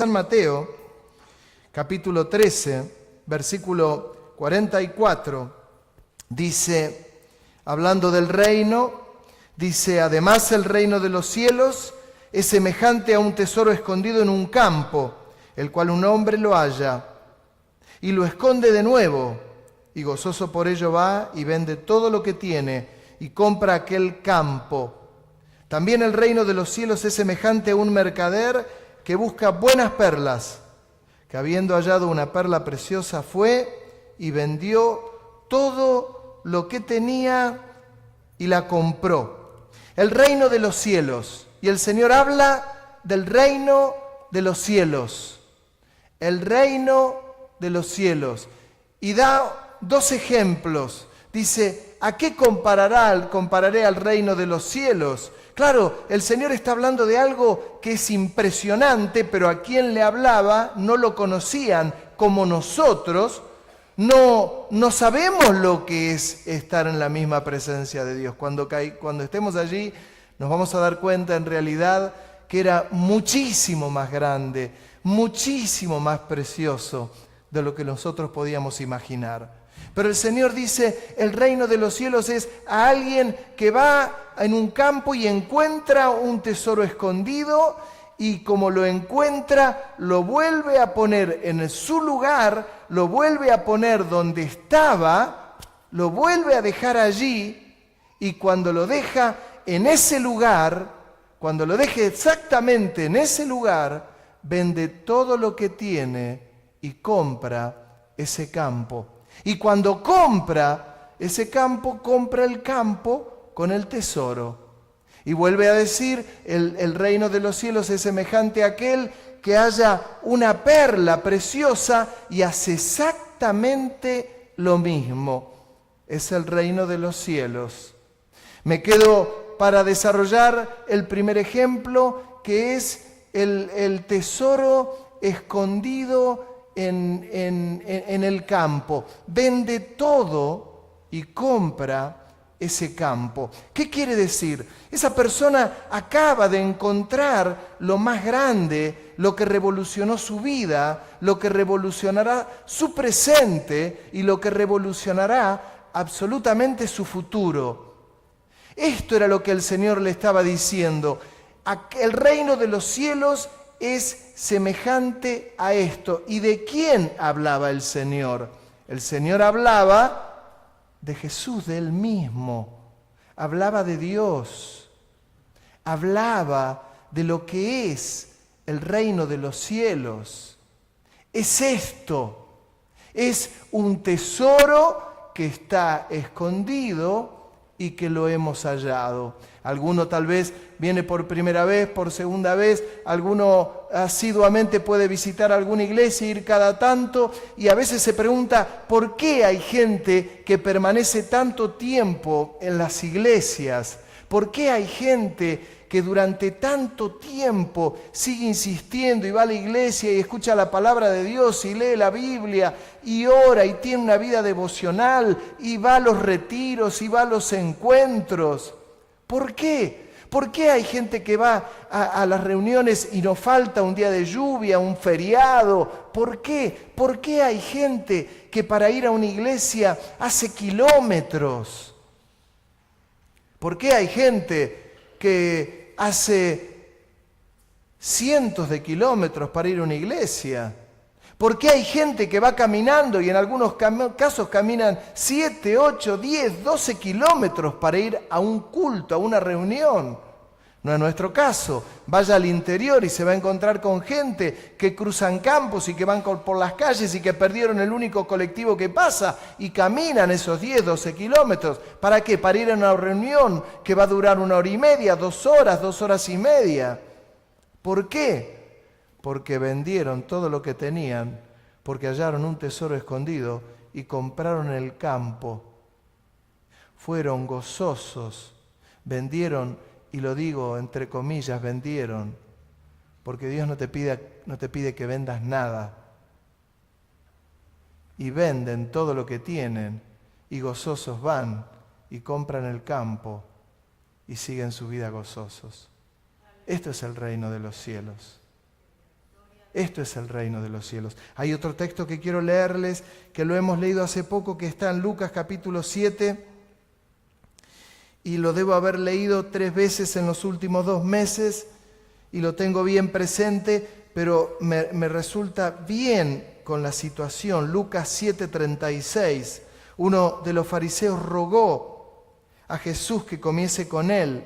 San Mateo, capítulo 13, versículo 44, dice, hablando del reino, dice, además el reino de los cielos es semejante a un tesoro escondido en un campo, el cual un hombre lo halla y lo esconde de nuevo, y gozoso por ello va y vende todo lo que tiene y compra aquel campo. También el reino de los cielos es semejante a un mercader que busca buenas perlas, que habiendo hallado una perla preciosa fue y vendió todo lo que tenía y la compró. El reino de los cielos. Y el Señor habla del reino de los cielos. El reino de los cielos. Y da dos ejemplos. Dice, ¿a qué compararé al reino de los cielos? Claro, el Señor está hablando de algo que es impresionante, pero a quien le hablaba no lo conocían como nosotros. No sabemos lo que es estar en la misma presencia de Dios. Cuando estemos allí nos vamos a dar cuenta en realidad que era muchísimo más grande, muchísimo más precioso de lo que nosotros podíamos imaginar. Pero el Señor dice, el reino de los cielos es a alguien que va en un campo y encuentra un tesoro escondido y como lo encuentra, lo vuelve a poner en su lugar, lo vuelve a poner donde estaba, lo vuelve a dejar allí y cuando lo deja en ese lugar, cuando lo deje exactamente en ese lugar, vende todo lo que tiene y compra ese campo. Y cuando compra ese campo, compra el campo con el tesoro. Y vuelve a decir, el reino de los cielos es semejante a aquel que haya una perla preciosa y hace exactamente lo mismo. Es el reino de los cielos. Me quedo para desarrollar el primer ejemplo, que es el tesoro escondido en el campo. Vende todo y compra ese campo. ¿Qué quiere decir? Esa persona acaba de encontrar lo más grande, lo que revolucionó su vida, lo que revolucionará su presente y lo que revolucionará absolutamente su futuro. Esto era lo que el Señor le estaba diciendo. El reino de los cielos es semejante a esto. ¿Y de quién hablaba el Señor? El Señor hablaba de Jesús, de Él mismo. Hablaba de Dios. Hablaba de lo que es el reino de los cielos. Es esto. Es un tesoro que está escondido y que lo hemos hallado. Alguno tal vez viene por primera vez, por segunda vez, alguno asiduamente puede visitar alguna iglesia, ir cada tanto, y a veces se pregunta por qué hay gente que permanece tanto tiempo en las iglesias, por qué hay gente que durante tanto tiempo sigue insistiendo y va a la iglesia y escucha la palabra de Dios y lee la Biblia y ora y tiene una vida devocional y va a los retiros y va a los encuentros. ¿Por qué? ¿Por qué hay gente que va a las reuniones y no falta un día de lluvia, un feriado? ¿Por qué? ¿Por qué hay gente que para ir a una iglesia hace kilómetros? ¿Por qué hay gente que hace cientos de kilómetros para ir a una iglesia? ¿Por qué hay gente que va caminando y en algunos casos caminan 7, 8, 10, 12 kilómetros para ir a un culto, a una reunión? No es nuestro caso. Vaya al interior y se va a encontrar con gente que cruzan campos y que van por las calles y que perdieron el único colectivo que pasa y caminan esos 10, 12 kilómetros. ¿Para qué? Para ir a una reunión que va a durar 1 hora y media, 2 horas, 2 horas y media. ¿Por qué? Porque vendieron todo lo que tenían, porque hallaron un tesoro escondido y compraron el campo. Fueron gozosos, vendieron, y lo digo entre comillas, vendieron, porque Dios no te pide que vendas nada. Y venden todo lo que tienen, y gozosos van y compran el campo y siguen su vida gozosos. Esto es el reino de los cielos. Esto es el reino de los cielos. Hay otro texto que quiero leerles, que lo hemos leído hace poco, que está en Lucas capítulo 7, y lo debo haber leído 3 veces en los últimos 2 meses, y lo tengo bien presente, pero me resulta bien con la situación. Lucas 7:36, uno de los fariseos rogó a Jesús que comiese con él,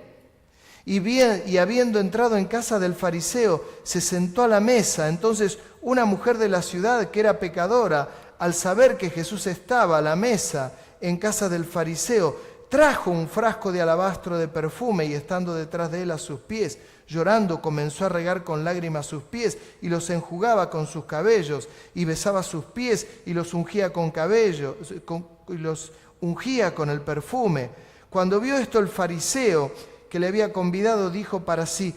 y habiendo entrado en casa del fariseo, se sentó a la mesa. Entonces una mujer de la ciudad, que era pecadora, al saber que Jesús estaba a la mesa en casa del fariseo, trajo un frasco de alabastro de perfume, y estando detrás de él a sus pies, llorando, comenzó a regar con lágrimas sus pies y los enjugaba con sus cabellos, y besaba sus pies y los ungía y los ungía con el perfume. Cuando vio esto el fariseo que le había convidado, dijo para sí: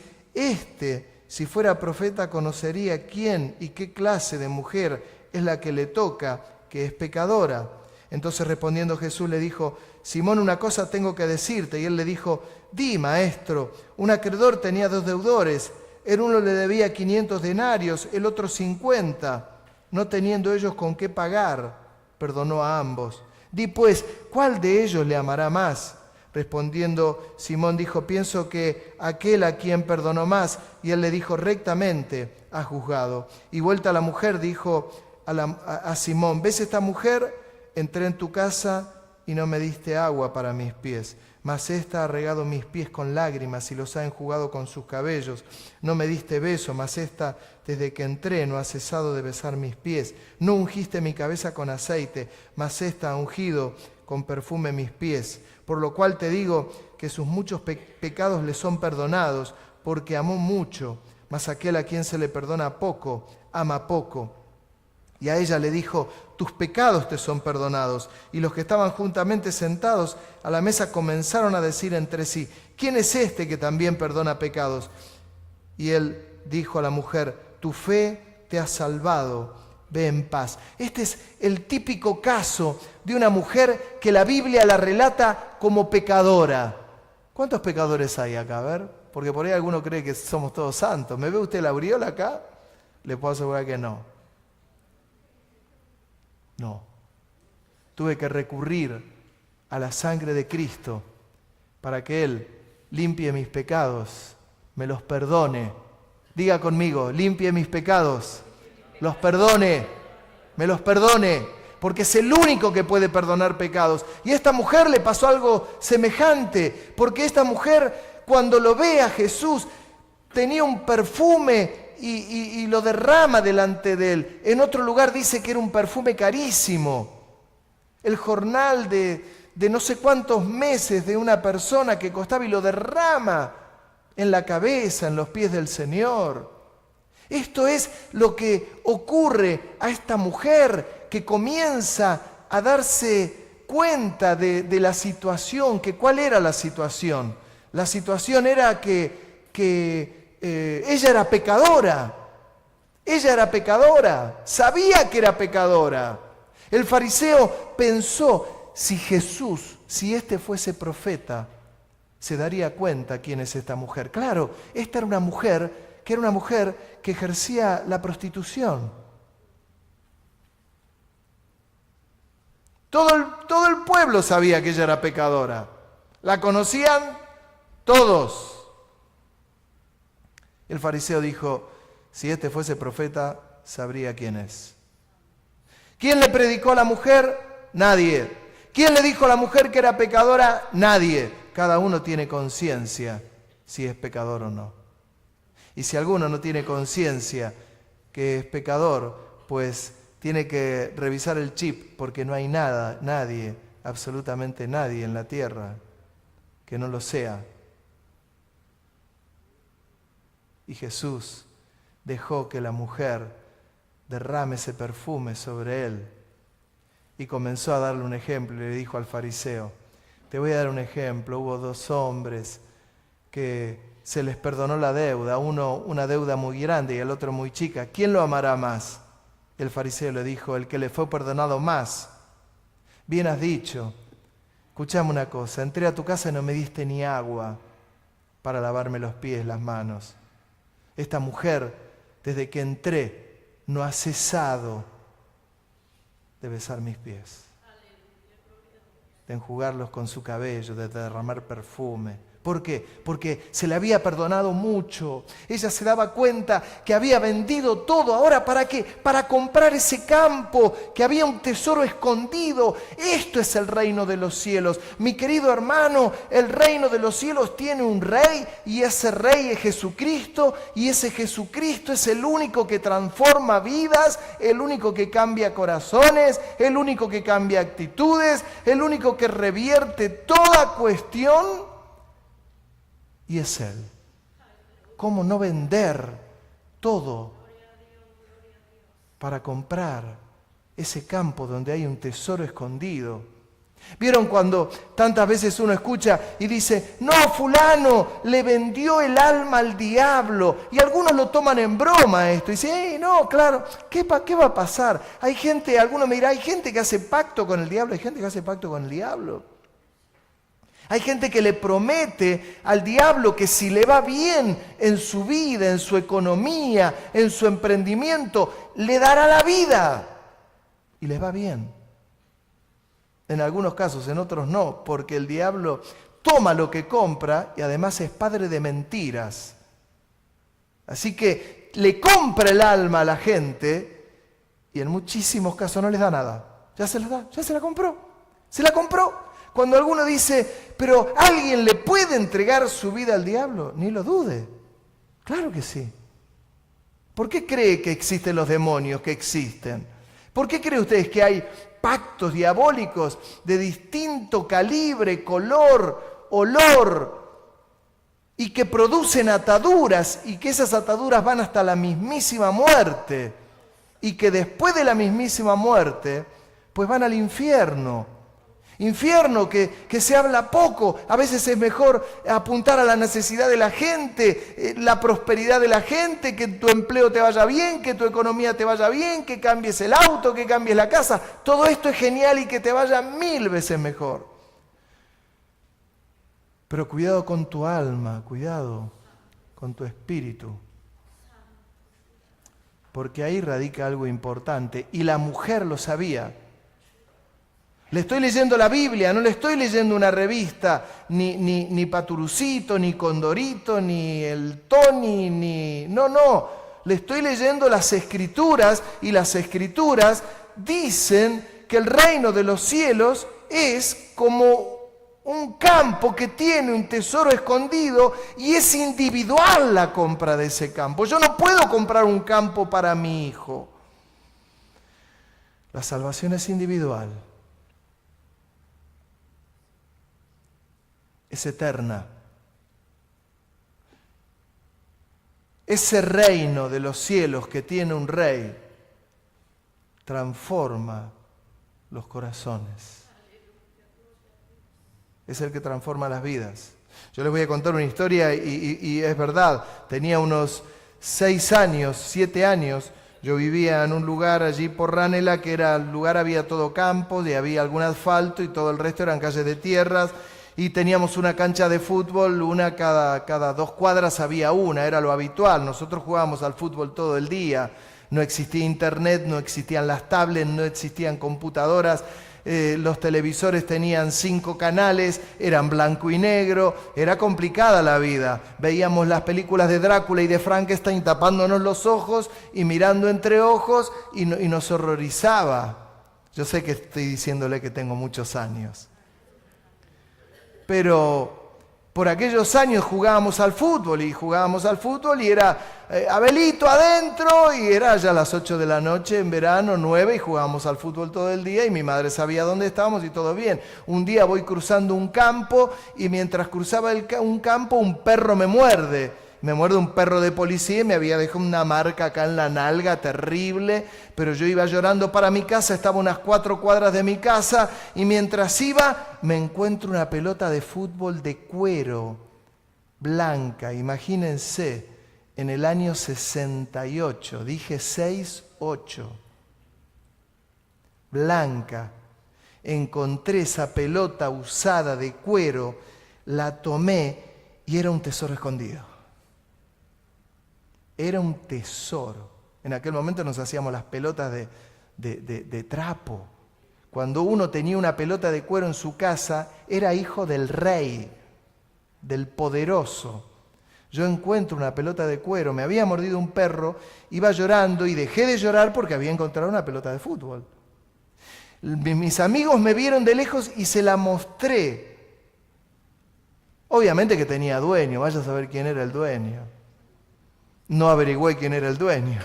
si fuera profeta, conocería quién y qué clase de mujer es la que le toca, que es pecadora. Entonces respondiendo Jesús le dijo: Simón, una cosa tengo que decirte. Y él le dijo: Di, maestro. Un acreedor tenía 2 deudores. El uno le debía 500 denarios, el otro 50. No teniendo ellos con qué pagar, perdonó a ambos. Di pues, ¿cuál de ellos le amará más? Respondiendo Simón dijo: Pienso que aquel a quien perdonó más. Y él le dijo: rectamente has juzgado. Y vuelta la mujer dijo a Simón: ¿ves esta mujer? Entré en tu casa y no me diste agua para mis pies, mas ésta ha regado mis pies con lágrimas y los ha enjugado con sus cabellos. No me diste beso, mas ésta desde que entré no ha cesado de besar mis pies. No ungiste mi cabeza con aceite, mas ésta ha ungido con perfume mis pies. Por lo cual te digo que sus muchos pecados le son perdonados, porque amó mucho, mas aquel a quien se le perdona poco, ama poco. Y a ella le dijo: tus pecados te son perdonados. Y los que estaban juntamente sentados a la mesa comenzaron a decir entre sí: ¿quién es este que también perdona pecados? Y él dijo a la mujer: tu fe te ha salvado, ve en paz. Este es el típico caso de una mujer que la Biblia la relata como pecadora. ¿Cuántos pecadores hay acá? A ver, porque por ahí alguno cree que somos todos santos. ¿Me ve usted la aureola acá? Le puedo asegurar que no. No. Tuve que recurrir a la sangre de Cristo para que Él limpie mis pecados, me los perdone. Diga conmigo: limpie mis pecados, los perdone, me los perdone, porque es el único que puede perdonar pecados. Y a esta mujer le pasó algo semejante, porque esta mujer, cuando lo ve a Jesús, tenía un perfume y lo derrama delante de él. En otro lugar dice que era un perfume carísimo. El jornal de no sé cuántos meses de una persona que costaba, y lo derrama en la cabeza, en los pies del Señor. Esto es lo que ocurre a esta mujer, que comienza a darse cuenta de la situación. ¿Cuál era la situación? La situación era que ella era pecadora. Ella era pecadora, sabía que era pecadora. El fariseo pensó: si Jesús, si este fuese profeta, se daría cuenta quién es esta mujer. Claro, esta era una mujer que ejercía la prostitución. Todo el pueblo sabía que ella era pecadora. La conocían todos. El fariseo dijo: si este fuese profeta, sabría quién es. ¿Quién le predicó a la mujer? Nadie. ¿Quién le dijo a la mujer que era pecadora? Nadie. Cada uno tiene conciencia si es pecador o no. Y si alguno no tiene conciencia que es pecador, pues tiene que revisar el chip, porque no hay nadie, absolutamente nadie en la tierra que no lo sea. Y Jesús dejó que la mujer derrame ese perfume sobre él y comenzó a darle un ejemplo. Y le dijo al fariseo: te voy a dar un ejemplo. Hubo 2 hombres que se les perdonó la deuda, uno una deuda muy grande y el otro muy chica. ¿Quién lo amará más? El fariseo le dijo: el que le fue perdonado más. Bien has dicho. Escuchame una cosa: entré a tu casa y no me diste ni agua para lavarme los pies, las manos. Esta mujer, desde que entré, no ha cesado de besar mis pies, de enjugarlos con su cabello, de derramar perfume. ¿Por qué? Porque se le había perdonado mucho. Ella se daba cuenta que había vendido todo. ¿Ahora para qué? Para comprar ese campo, que había un tesoro escondido. Esto es el reino de los cielos. Mi querido hermano, el reino de los cielos tiene un rey, y ese rey es Jesucristo, y ese Jesucristo es el único que transforma vidas, el único que cambia corazones, el único que cambia actitudes, el único que revierte toda cuestión. Y es Él. ¿Cómo no vender todo para comprar ese campo donde hay un tesoro escondido? ¿Vieron cuando tantas veces uno escucha y dice, no, fulano le vendió el alma al diablo? Y algunos lo toman en broma esto. Y dicen, no, claro, ¿qué va a pasar? Hay gente, alguno me dirá, hay gente que hace pacto con el diablo, hay gente que hace pacto con el diablo. Hay gente que le promete al diablo que si le va bien en su vida, en su economía, en su emprendimiento, le dará la vida. Y les va bien. En algunos casos, en otros no, porque el diablo toma lo que compra y además es padre de mentiras. Así que le compra el alma a la gente y en muchísimos casos no les da nada. Ya se la da, ya se la compró. Se la compró. Cuando alguno dice, pero ¿alguien le puede entregar su vida al diablo? Ni lo dude. Claro que sí. ¿Por qué cree que existen los demonios que existen? ¿Por qué creen ustedes que hay pactos diabólicos de distinto calibre, color, olor, y que producen ataduras, y que esas ataduras van hasta la mismísima muerte, y que después de la mismísima muerte, pues van al infierno? Infierno que se habla poco. A veces es mejor apuntar a la necesidad de la gente, la prosperidad de la gente, que tu empleo te vaya bien, que tu economía te vaya bien, que cambies el auto, que cambies la casa. Todo esto es genial y que te vaya 1000 veces mejor. Pero cuidado con tu alma, cuidado con tu espíritu. Porque ahí radica algo importante. Y la mujer lo sabía. Le estoy leyendo la Biblia, no le estoy leyendo una revista, ni Paturucito, ni Condorito, ni el Tony, ni... No, le estoy leyendo las Escrituras, y las Escrituras dicen que el reino de los cielos es como un campo que tiene un tesoro escondido, y es individual la compra de ese campo. Yo no puedo comprar un campo para mi hijo. La salvación es individual. Es eterna. Ese reino de los cielos que tiene un rey transforma los corazones. Es el que transforma las vidas. Yo les voy a contar una historia y es verdad. Tenía unos 6 años, 7 años. Yo vivía en un lugar allí por Ranela, que era el lugar, había todo campo, y había algún asfalto y todo el resto eran calles de tierras. Y teníamos una cancha de fútbol, una cada 2 cuadras había una, era lo habitual. Nosotros jugábamos al fútbol todo el día. No existía internet, no existían las tablets, no existían computadoras. Los televisores tenían 5 canales, eran blanco y negro, era complicada la vida. Veíamos las películas de Drácula y de Frankenstein tapándonos los ojos y mirando entre ojos y nos horrorizaba. Yo sé que estoy diciéndole que tengo muchos años. Pero por aquellos años jugábamos al fútbol y era Abelito adentro, y era ya las 8 de la noche en verano, 9, y jugábamos al fútbol todo el día, y mi madre sabía dónde estábamos y todo bien. Un día voy cruzando un campo, y mientras cruzaba un campo un perro me muerde. Me muerde un perro de policía y me había dejado una marca acá en la nalga terrible, pero yo iba llorando para mi casa, estaba a unas 4 cuadras de mi casa, y mientras iba me encuentro una pelota de fútbol de cuero, blanca, imagínense, en el año 68, dije 68, blanca. Encontré esa pelota usada de cuero, la tomé y era un tesoro escondido. Era un tesoro. En aquel momento nos hacíamos las pelotas de trapo. Cuando uno tenía una pelota de cuero en su casa, era hijo del rey, del poderoso. Yo encuentro una pelota de cuero, me había mordido un perro, iba llorando y dejé de llorar porque había encontrado una pelota de fútbol. Mis amigos me vieron de lejos y se la mostré. Obviamente que tenía dueño, vaya a saber quién era el dueño. No averigüé quién era el dueño.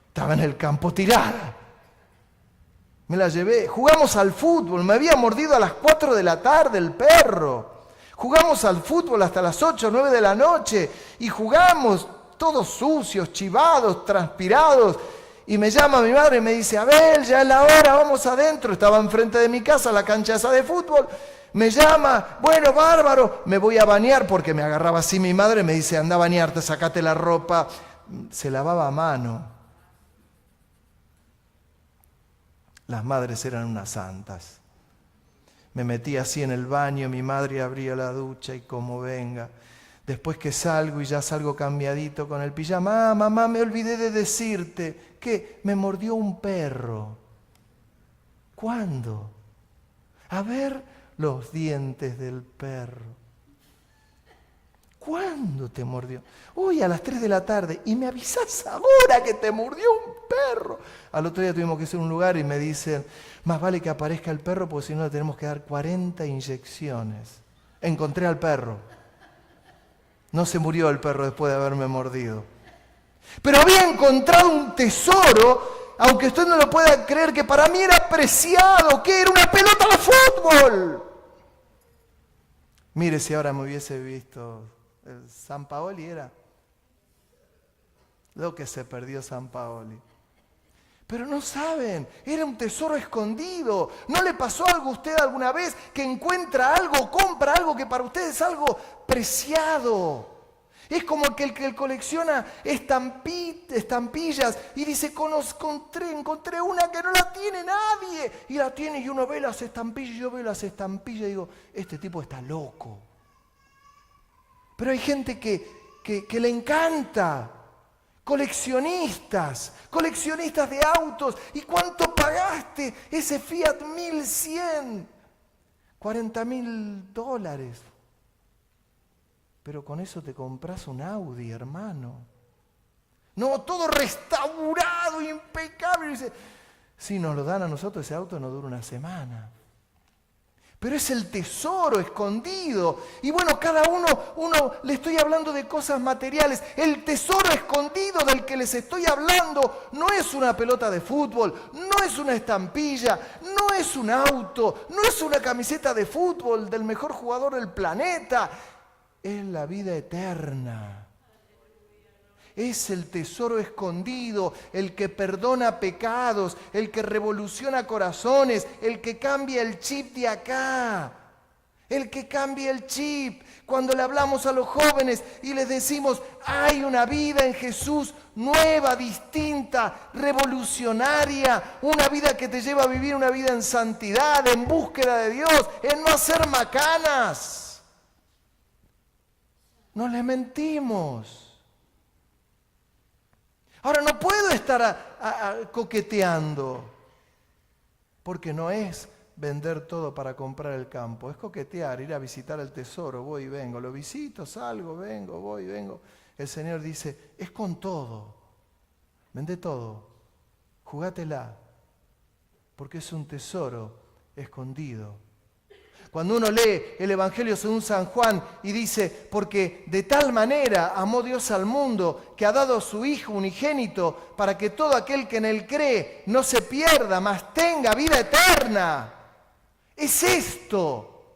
Estaba en el campo tirada. Me la llevé. Jugamos al fútbol. Me había mordido a las 4 de la tarde el perro. Jugamos al fútbol hasta las 8 o 9 de la noche. Y jugamos todos sucios, chivados, transpirados. Y me llama mi madre y me dice, Abel, ya es la hora, vamos adentro. Estaba enfrente de mi casa, la cancha esa de fútbol. Me llama, bueno, bárbaro, me voy a bañar, porque me agarraba así mi madre, me dice, anda a bañarte, sacate la ropa. Se lavaba a mano. Las madres eran unas santas. Me metí así en el baño, mi madre abría la ducha y como venga. Después que salgo y ya salgo cambiadito con el pijama, mamá, me olvidé de decirte que me mordió un perro. ¿Cuándo? A ver los dientes del perro. ¿Cuándo te mordió? Hoy a las 3 de la tarde. Y me avisás ahora que te mordió un perro. Al otro día tuvimos que ir a un lugar y me dicen, más vale que aparezca el perro porque si no le tenemos que dar 40 inyecciones. Encontré al perro. No se murió el perro después de haberme mordido. Pero había encontrado un tesoro, aunque usted no lo pueda creer, que para mí era preciado, que era una pelota de fútbol. Mire si ahora me hubiese visto... El San Paoli era lo que se perdió San Paoli. Pero no saben, era un tesoro escondido. ¿No le pasó algo a usted alguna vez que encuentra algo, compra algo que para usted es algo preciado? Es como el que colecciona estampillas y dice, encontré una que no la tiene nadie. Y la tiene y uno ve las estampillas, yo veo las estampillas y digo, este tipo está loco. Pero hay gente que le encanta, coleccionistas de autos. ¿Y cuánto pagaste ese Fiat 1100? $40.000. Pero con eso te compras un Audi, hermano. No, todo restaurado, impecable. Y dice, si nos lo dan a nosotros, ese auto no dura una semana. Pero es el tesoro escondido. Y bueno, cada uno le estoy hablando de cosas materiales. El tesoro escondido del que les estoy hablando no es una pelota de fútbol, no es una estampilla, no es un auto, no es una camiseta de fútbol del mejor jugador del planeta. Es la vida eterna. Es el tesoro escondido, el que perdona pecados, el que revoluciona corazones, el que cambia el chip de acá, el que cambia el chip. Cuando le hablamos a los jóvenes y les decimos, hay una vida en Jesús nueva, distinta, revolucionaria, una vida que te lleva a vivir una vida en santidad, en búsqueda de Dios, en no hacer macanas. No les mentimos. Ahora no puedo estar coqueteando, porque no es vender todo para comprar el campo, es coquetear, ir a visitar el tesoro, voy y vengo, lo visito, salgo, vengo, voy y vengo. El Señor dice, es con todo, vende todo, jugátela, porque es un tesoro escondido. Cuando uno lee el Evangelio según San Juan y dice, porque de tal manera amó Dios al mundo que ha dado a su Hijo unigénito para que todo aquel que en Él cree no se pierda, mas tenga vida eterna. Es esto.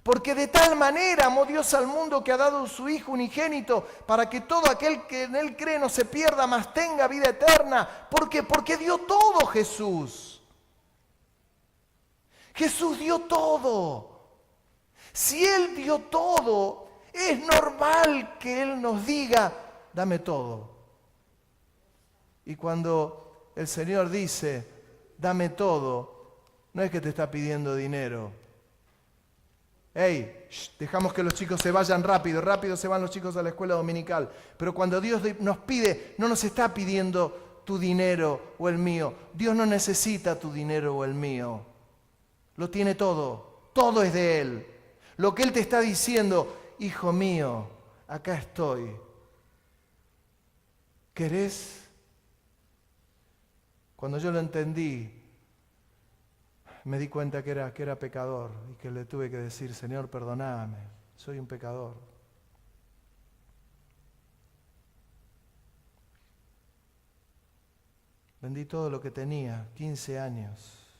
Porque de tal manera amó Dios al mundo que ha dado a su Hijo unigénito para que todo aquel que en Él cree no se pierda, mas tenga vida eterna. ¿Por qué? Porque dio todo Jesús. Jesús dio todo. Si Él dio todo, es normal que Él nos diga, dame todo. Y cuando el Señor dice, dame todo, no es que te está pidiendo dinero. hey, dejamos que los chicos se vayan rápido, rápido se van los chicos a la escuela dominical. Pero cuando Dios nos pide, no nos está pidiendo tu dinero o el mío. Dios no necesita tu dinero o el mío. Lo tiene todo, todo es de Él. Lo que Él te está diciendo, hijo mío, acá estoy. ¿Querés? Cuando yo lo entendí, me di cuenta que era pecador y que le tuve que decir, Señor, perdóname, soy un pecador. Vendí todo lo que tenía, 15 años,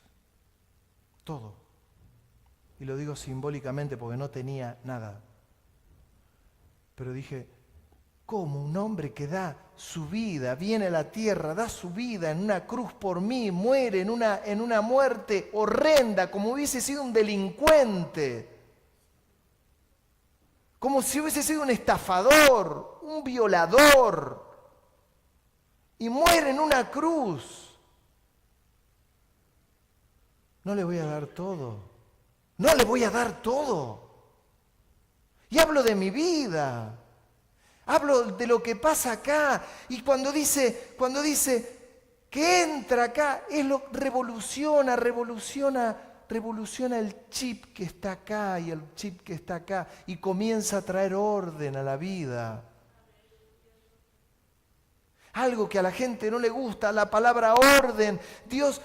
todo. Y lo digo simbólicamente porque no tenía nada. Pero dije, ¿cómo un hombre que da su vida, viene a la tierra, da su vida en una cruz por mí, muere en una muerte horrenda, como hubiese sido un delincuente, como si hubiese sido un estafador, un violador, y muere en una cruz? No le voy a dar todo, no le voy a dar todo. Y hablo de mi vida. Hablo de lo que pasa acá. Y cuando dice que entra acá, revoluciona el chip que está acá y el chip que está acá. Y comienza a traer orden a la vida. Algo que a la gente no le gusta, la palabra orden. Dios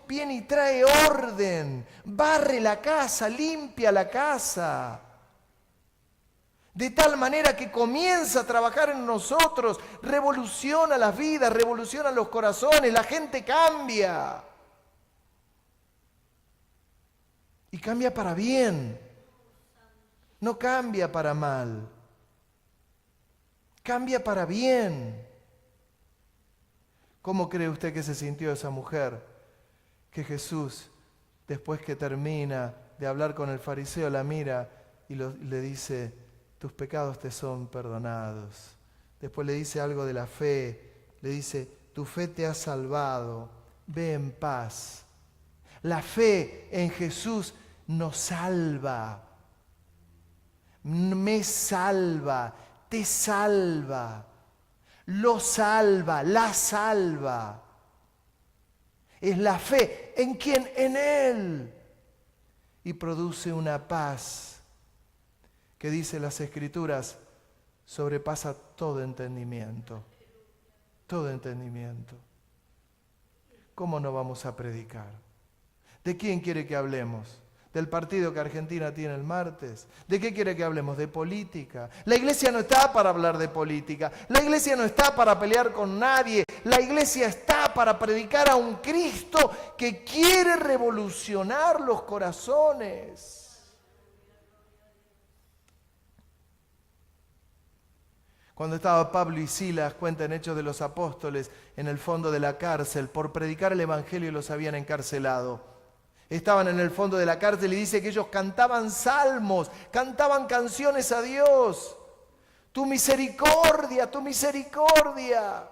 viene y trae orden. Barre la casa, limpia la casa. De tal manera que comienza a trabajar en nosotros, revoluciona las vidas, revoluciona los corazones, la gente cambia. Y cambia para bien, no cambia para mal, cambia para bien. ¿Cómo cree usted que se sintió esa mujer? Que Jesús, después que termina de hablar con el fariseo, la mira y le dice, tus pecados te son perdonados. Después le dice algo de la fe, le dice, tu fe te ha salvado, ve en paz. La fe en Jesús nos salva, me salva, te salva, lo salva, la salva. Es la fe, ¿en quién? En Él. Y produce una paz que dice las Escrituras, sobrepasa todo entendimiento. Todo entendimiento. ¿Cómo no vamos a predicar? ¿De quién quiere que hablemos? ¿Del partido que Argentina tiene el martes? ¿De qué quiere que hablemos? ¿De política? La iglesia no está para hablar de política. La iglesia no está para pelear con nadie. La iglesia está para predicar a un Cristo que quiere revolucionar los corazones. Cuando estaba Pablo y Silas, cuenta en Hechos de los Apóstoles, en el fondo de la cárcel, por predicar el Evangelio los habían encarcelado. Estaban en el fondo de la cárcel y dice que ellos cantaban salmos, cantaban canciones a Dios. Tu misericordia, tu misericordia.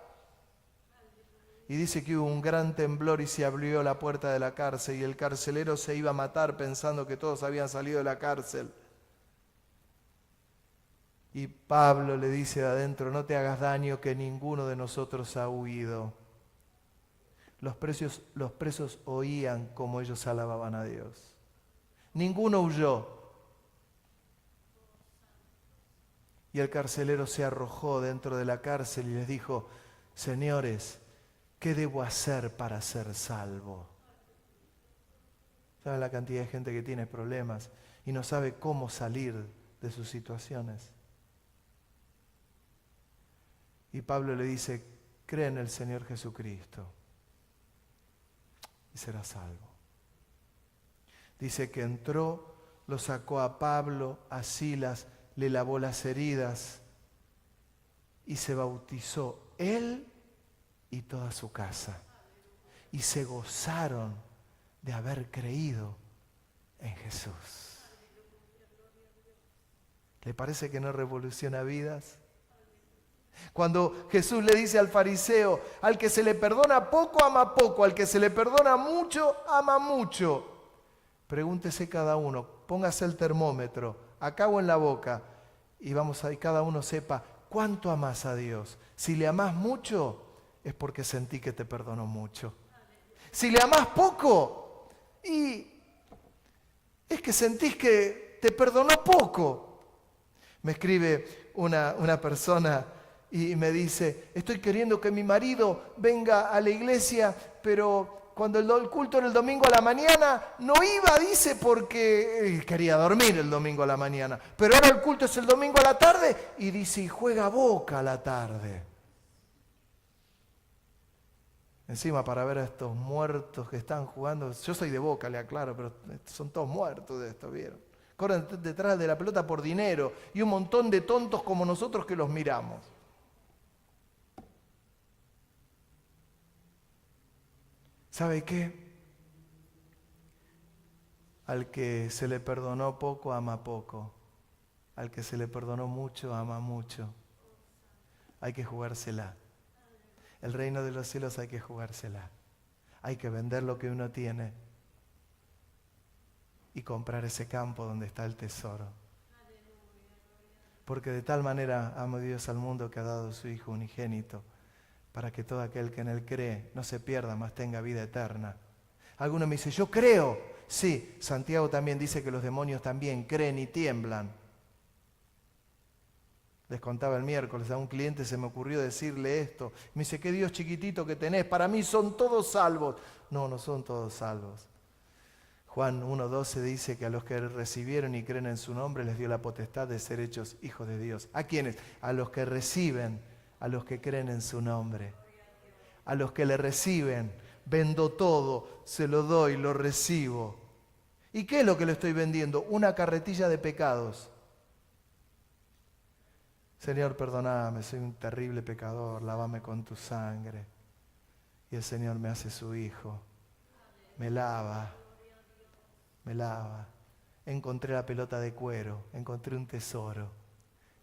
Y dice que hubo un gran temblor y se abrió la puerta de la cárcel y el carcelero se iba a matar pensando que todos habían salido de la cárcel. Y Pablo le dice de adentro, no te hagas daño que ninguno de nosotros ha huido. Los presos oían cómo ellos alababan a Dios. Ninguno huyó. Y el carcelero se arrojó dentro de la cárcel y les dijo, señores, ¿qué debo hacer para ser salvo? ¿Saben la cantidad de gente que tiene problemas y no sabe cómo salir de sus situaciones? Y Pablo le dice, cree en el Señor Jesucristo y serás salvo. Dice que entró, lo sacó a Pablo, a Silas, le lavó las heridas y se bautizó él y toda su casa. Y se gozaron de haber creído en Jesús. ¿Le parece que no revoluciona vidas? Cuando Jesús le dice al fariseo, al que se le perdona poco, ama poco, al que se le perdona mucho, ama mucho. Pregúntese cada uno, póngase el termómetro, acá o en la boca, y vamos a, y cada uno sepa cuánto amás a Dios. Si le amás mucho, es porque sentí que te perdonó mucho. Si le amás poco, y es que sentís que te perdonó poco. Me escribe una persona y me dice, estoy queriendo que mi marido venga a la iglesia, pero cuando el culto era el domingo a la mañana, no iba, dice, porque quería dormir el domingo a la mañana. Pero ahora el culto es el domingo a la tarde y dice, y juega Boca a la tarde. Encima para ver a estos muertos que están jugando, yo soy de Boca, le aclaro, pero son todos muertos de esto, ¿vieron? Corren detrás de la pelota por dinero y un montón de tontos como nosotros que los miramos. ¿Sabe qué? Al que se le perdonó poco, ama poco. Al que se le perdonó mucho, ama mucho. Hay que jugársela. El reino de los cielos hay que jugársela. Hay que vender lo que uno tiene y comprar ese campo donde está el tesoro. Porque de tal manera amó Dios al mundo que ha dado su Hijo unigénito, para que todo aquel que en Él cree no se pierda, mas tenga vida eterna. Alguno me dice, yo creo. Sí, Santiago también dice que los demonios también creen y tiemblan. Les contaba el miércoles, a un cliente se me ocurrió decirle esto. Me dice, qué Dios chiquitito que tenés, para mí son todos salvos. No, no son todos salvos. Juan 1:12 dice que a los que recibieron y creen en su nombre les dio la potestad de ser hechos hijos de Dios. ¿A quiénes? A los que reciben, a los que creen en su nombre. A los que le reciben, vendo todo, se lo doy, lo recibo. ¿Y qué es lo que le estoy vendiendo? Una carretilla de pecados. Señor, perdóname, soy un terrible pecador, lávame con tu sangre. Y el Señor me hace su hijo, me lava. Encontré la pelota de cuero, encontré un tesoro.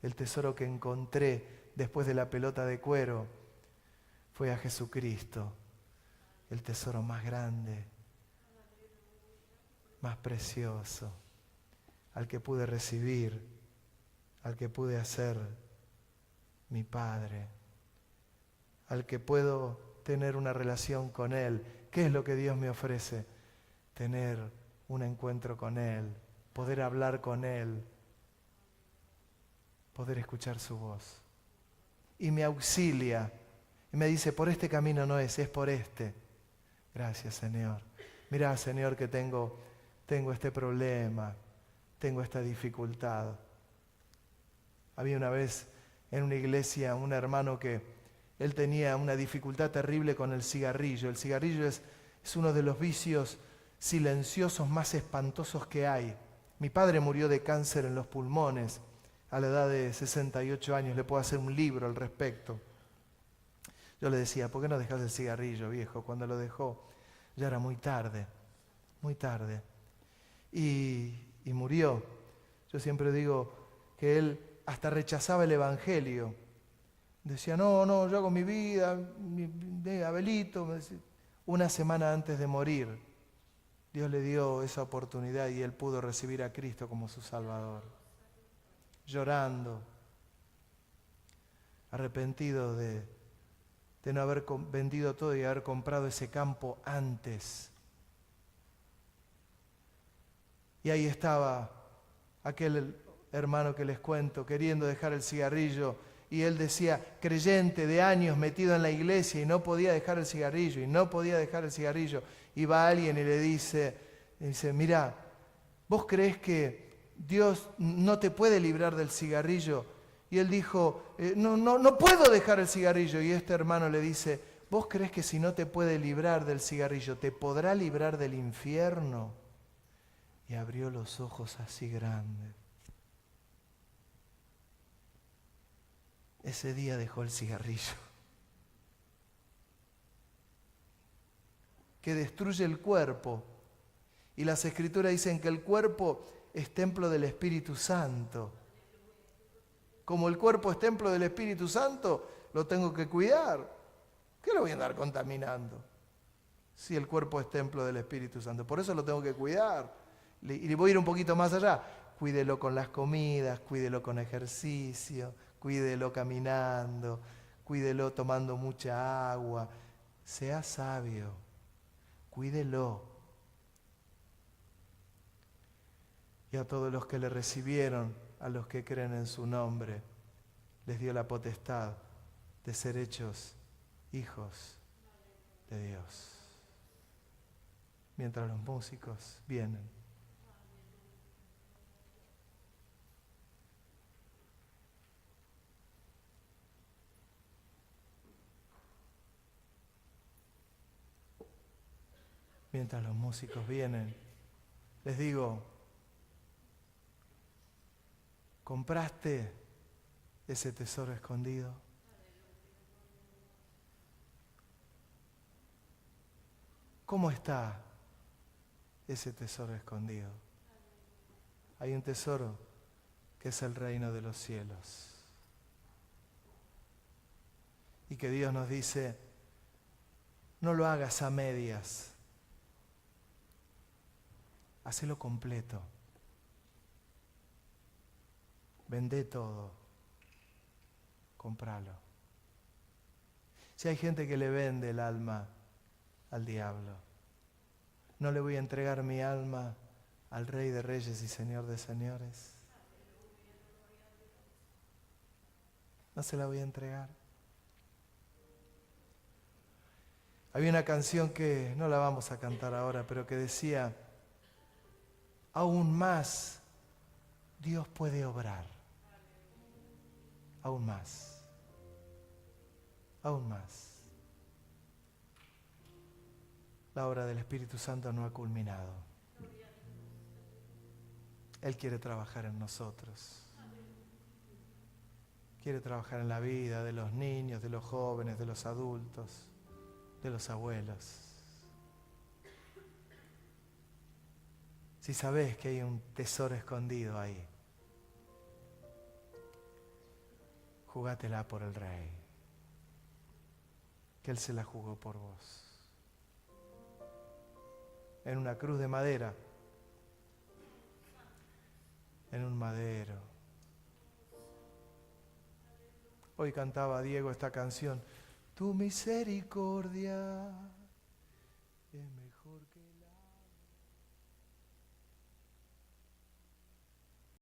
El tesoro que encontré después de la pelota de cuero fue a Jesucristo, el tesoro más grande, más precioso, al que pude recibir, al que pude hacer mi Padre, al que puedo tener una relación con Él. ¿Qué es lo que Dios me ofrece? Tener un encuentro con Él, poder hablar con Él, poder escuchar su voz. Y me auxilia, y me dice, por este camino no es por este. Gracias, Señor. Mirá, Señor, que tengo este problema, tengo esta dificultad. Había una vez en una iglesia un hermano que él tenía una dificultad terrible con el cigarrillo. El cigarrillo es uno de los vicios silenciosos más espantosos que hay. Mi padre murió de cáncer en los pulmones a la edad de 68 años. Le puedo hacer un libro al respecto. Yo le decía, ¿por qué no dejas el cigarrillo, viejo? Cuando lo dejó ya era muy tarde, muy tarde. Y murió. Yo siempre digo que él hasta rechazaba el evangelio. Decía, no, yo hago mi vida, Abelito. Una semana antes de morir, Dios le dio esa oportunidad y él pudo recibir a Cristo como su Salvador. Llorando, arrepentido de no haber vendido todo y haber comprado ese campo antes. Y ahí estaba aquel hermano que les cuento, queriendo dejar el cigarrillo, y él decía, creyente de años metido en la iglesia y no podía dejar el cigarrillo, y va alguien y le dice, mirá, ¿vos creés que Dios no te puede librar del cigarrillo? Y él dijo, no puedo dejar el cigarrillo. Y este hermano le dice, ¿vos creés que si no te puede librar del cigarrillo, te podrá librar del infierno? Y abrió los ojos así grandes. Ese día dejó el cigarrillo, que destruye el cuerpo. Y las Escrituras dicen que el cuerpo es templo del Espíritu Santo. Como el cuerpo es templo del Espíritu Santo, lo tengo que cuidar. ¿Qué lo voy a andar contaminando? Si el cuerpo es templo del Espíritu Santo. Por eso lo tengo que cuidar. Y voy a ir un poquito más allá. Cuídelo con las comidas, cuídelo con ejercicio, cuídelo caminando, cuídelo tomando mucha agua. Sea sabio, cuídelo. Y a todos los que le recibieron, a los que creen en su nombre, les dio la potestad de ser hechos hijos de Dios. Mientras los músicos vienen. Mientras los músicos vienen, les digo, ¿compraste ese tesoro escondido? ¿Cómo está ese tesoro escondido? Hay un tesoro que es el reino de los cielos. Y que Dios nos dice, no lo hagas a medias, hacelo completo. Vendé todo, compralo. Si hay gente que le vende el alma al diablo, no le voy a entregar mi alma al Rey de Reyes y Señor de Señores. No se la voy a entregar. Había una canción que no la vamos a cantar ahora, pero que decía, aún más Dios puede obrar. Aún más. Aún más. La obra del Espíritu Santo no ha culminado. Él quiere trabajar en nosotros. Quiere trabajar en la vida de los niños, de los jóvenes, de los adultos, de los abuelos. Si sabés que hay un tesoro escondido ahí, jugátela por el Rey, que Él se la jugó por vos. En una cruz de madera, en un madero. Hoy cantaba Diego esta canción, tu misericordia.